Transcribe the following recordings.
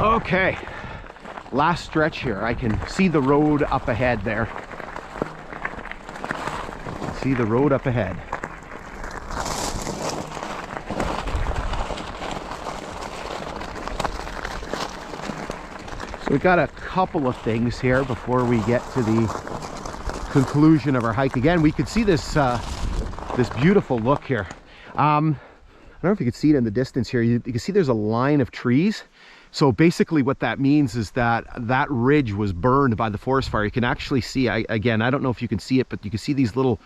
Okay, last stretch here. I can see the road up ahead there. See the road up ahead. So we got a couple of things here before we get to the conclusion of our hike. Again, we could see this this beautiful look here. I don't know if you can see it in the distance here. You can see there's a line of trees. So basically what that means is that that ridge was burned by the forest fire. You can actually see, again, I don't know if you can see it, but you can see these little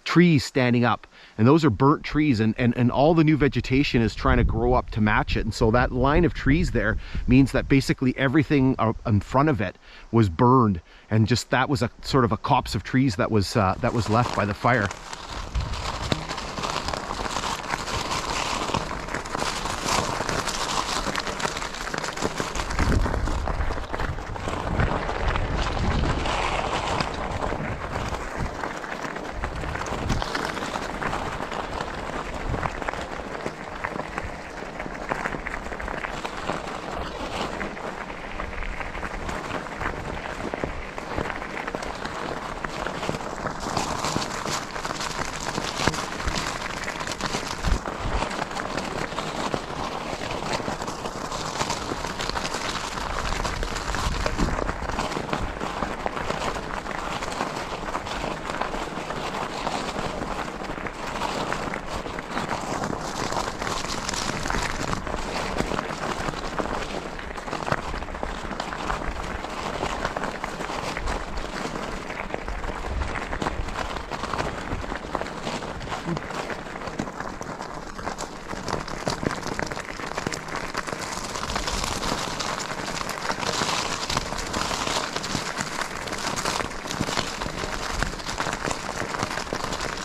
trees standing up, and those are burnt trees, and all the new vegetation is trying to grow up to match it. And so that line of trees there means that basically everything in front of it was burned, and just that was a sort of a copse of trees that was left by the fire.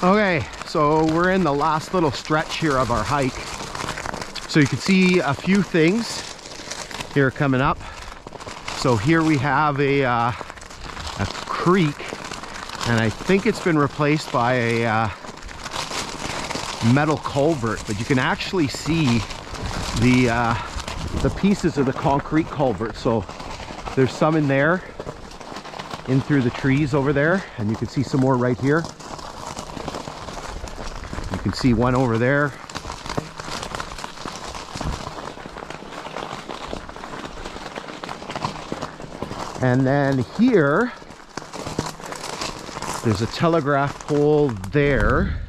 Okay, so we're in the last little stretch here of our hike. So you can see a few things here coming up. So here we have a creek, and I think it's been replaced by a metal culvert, but you can actually see the pieces of the concrete culvert. So there's some in there, in through the trees over there, and you can see some more right here. You can see one over there. And then here, there's a telegraph pole there.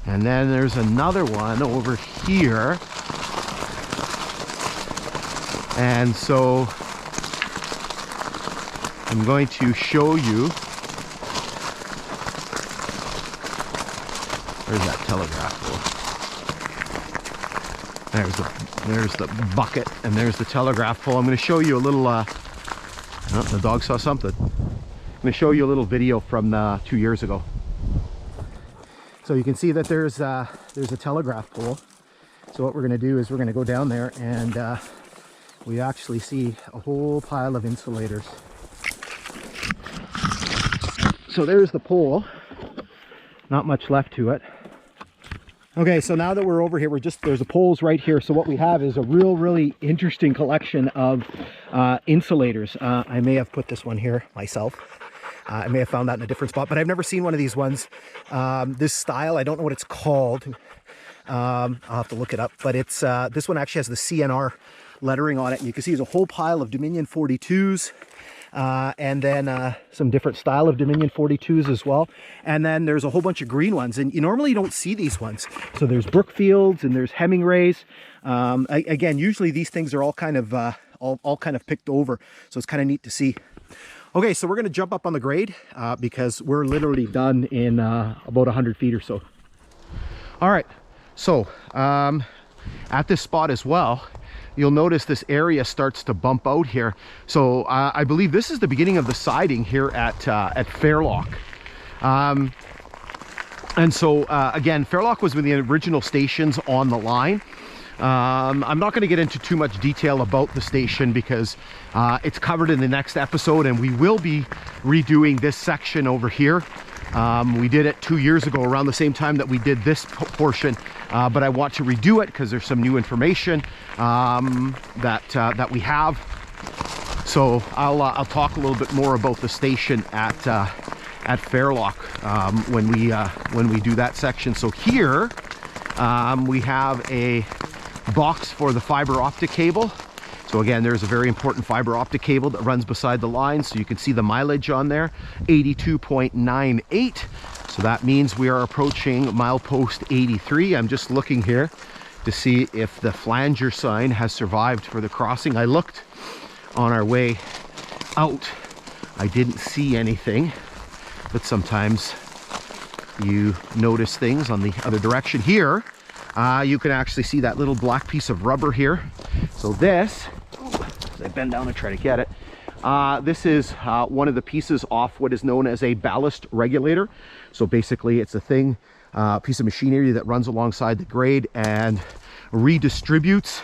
And then there's another one over here. And so I'm going to show you. Where's that telegraph pole? There's the bucket, and there's the telegraph pole. I'm going to show you a little. Oh, the dog saw something. I'm going to show you a little video from 2 years ago. So you can see that there's a telegraph pole. So what we're going to do is we're going to go down there, and we actually see a whole pile of insulators. So there's the pole. Not much left to it. Okay, so now that we're over here, there's a poles right here. So what we have is a really interesting collection of insulators. I may have put this one here myself. I may have found that in a different spot, but I've never seen one of these ones. This style, I don't know what it's called. I'll have to look it up, but it's this one actually has the CNR lettering on it. And you can see there's a whole pile of Dominion 42s. And then some different style of Dominion 42s as well. And then there's a whole bunch of green ones, and you normally don't see these ones. So there's Brookfields and there's Hemingways. Again, usually these things are all kind of all kind of picked over, so it's kind of neat to see. Okay, so we're going to jump up on the grade because we're literally done in about 100 feet or so. All right, so at this spot as well, you'll notice this area starts to bump out here. So I believe this is the beginning of the siding here at Fairloch. And so again, Fairloch was one of the original stations on the line. I'm not going to get into too much detail about the station because it's covered in the next episode, and we will be redoing this section over here. We did it 2 years ago around the same time that we did this portion, but I want to redo it because there's some new information that we have. So I'll talk a little bit more about the station at Fairloch when we do that section. So here we have a box for the fiber optic cable. So again, there's a very important fiber optic cable that runs beside the line, so you can see the mileage on there, 82.98. so that means we are approaching milepost 83. I'm just looking here to see if the flanger sign has survived for the crossing. I looked on our way out, I didn't see anything, but sometimes you notice things on the other direction. Here you can actually see that little black piece of rubber here. So this, as I bend down and try to get it, this is one of the pieces off what is known as a ballast regulator. So basically it's a thing, piece of machinery that runs alongside the grade and redistributes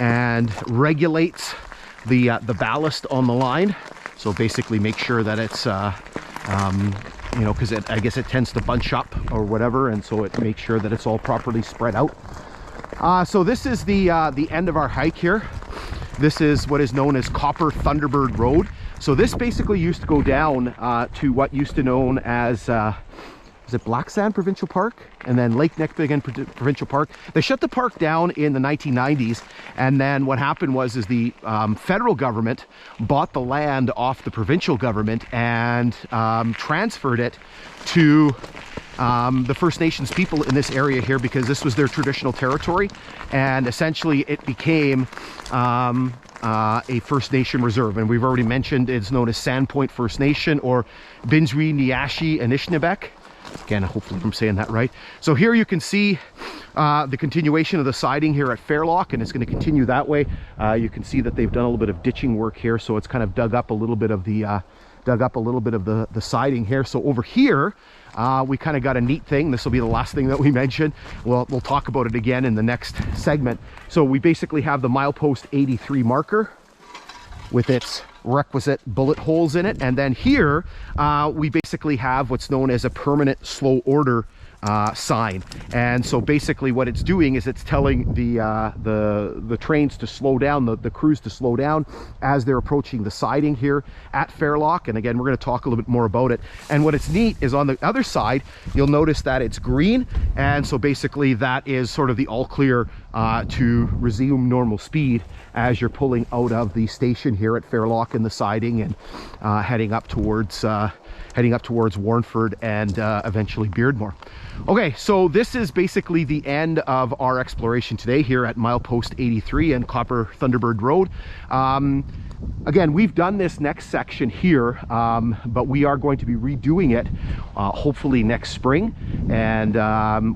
and regulates the ballast on the line. So basically make sure that it's you know, because I guess it tends to bunch up or whatever, and so it makes sure that it's all properly spread out. So this is the end of our hike here. This is what is known as Copper Thunderbird Road. So this basically used to go down to what used to known as is it Black Sand Provincial Park, and then Lake Neckbegan Provincial Park. They shut the park down in the 1990s, and then what happened was the federal government bought the land off the provincial government and transferred it to the First Nations people in this area here, because this was their traditional territory, and essentially it became a First Nation reserve. And we've already mentioned it's known as Sandpoint First Nation, or Bingwi Neyaashi Anishinaabek. Again, hopefully I'm saying that right. So here you can see the continuation of the siding here at Fairloch, and it's going to continue that way. You can see that they've done a little bit of ditching work here, so it's kind of dug up a little bit of the the siding here. So over here we kind of got a neat thing. This will be the last thing that we mention. We'll talk about it again in the next segment. So we basically have the milepost 83 marker with its requisite bullet holes in it, and then here we basically have what's known as a permanent slow order sign. And so basically what it's doing is it's telling the trains to slow down, the crews to slow down as they're approaching the siding here at Fairloch. And again, we're going to talk a little bit more about it. And what it's neat is on the other side, you'll notice that it's green, and so basically that is sort of the all clear to resume normal speed as you're pulling out of the station here at Fairloch in the siding and heading up towards Warnford and eventually Beardmore. Okay, so this is basically the end of our exploration today here at milepost 83 and Copper Thunderbird Road. Again, we've done this next section here, but we are going to be redoing it hopefully next spring, and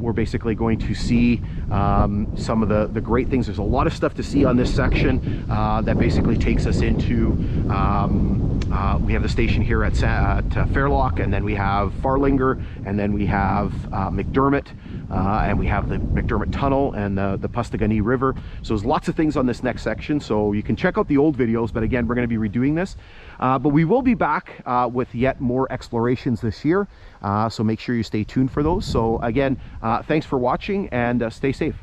we're basically going to see some of the great things. There's a lot of stuff to see on this section that basically takes us into we have the station here at Fairloch, and then we have Farlinger, and then we have McDermott, and we have the McDermott Tunnel and the Pustagani River. So there's lots of things on this next section, so you can check out the old videos, but again, we're going to be redoing this. But we will be back with yet more explorations this year, so make sure you stay tuned for those. So again, thanks for watching, and stay safe.